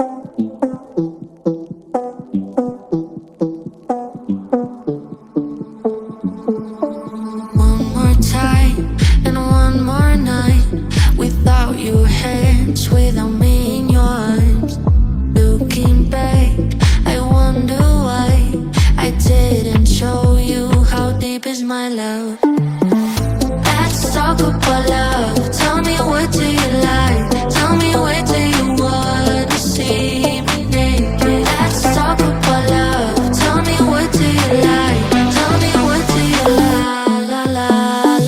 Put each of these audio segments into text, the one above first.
One more time and one more night without your hands, without me in your arms. Looking back, I wonder why I didn't show you how deep is my love. Let's talk about love. Tell me, what do you like? Tell me, where do you wanna see me naked? Let's talk about love. Tell me, what do you like? Tell me, what do you like? La la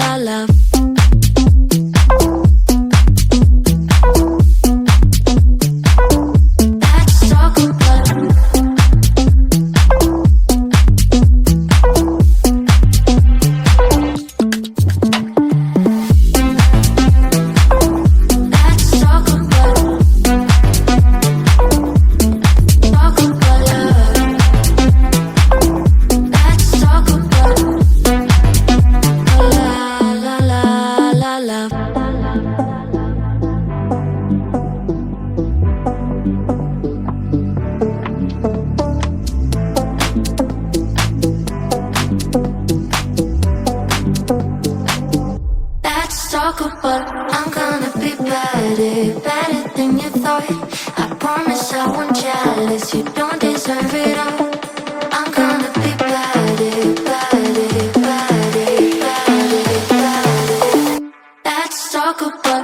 la love. Let's talk about talk about, I'm gonna be better, better than you thought. I promise I won't jealous, you don't deserve it all. I'm gonna be better, better, better, better, better. Let's talk about.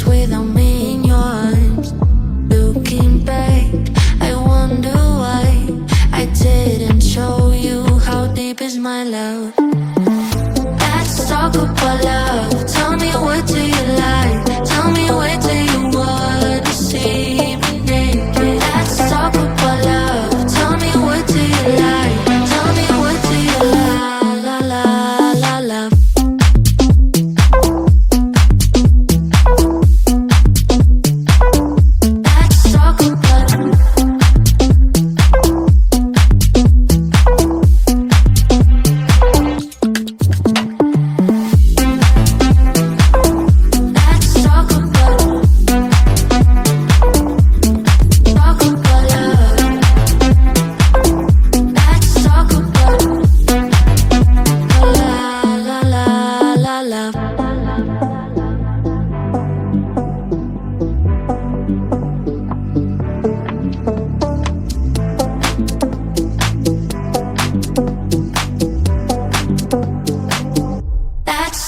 Without me in your arms. Looking back, I wonder why I didn't show you how deep is my love. Let's talk about love. Tell me, what do you like? Tell me, where do you wanna see me naked? Let's talk about love. Tell me, what do you like? Tell me, what do you like? La la la love.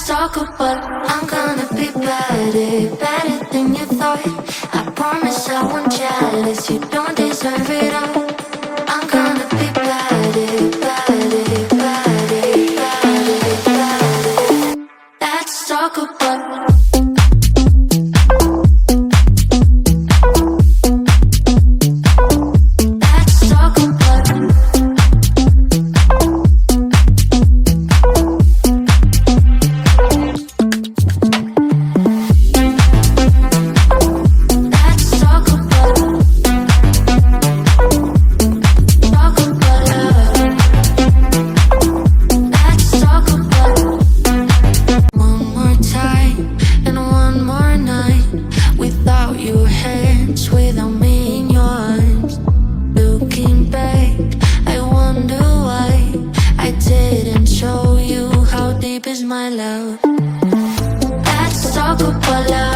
Talk about, I'm gonna be better, better than you thought. I promise I won't jealous, you don't deserve it all. I'm gonna be better, better, better, better, better. Let's talk about. Without me in your arms. Looking back, I wonder why I didn't show you how deep is my love. Let's talk about love.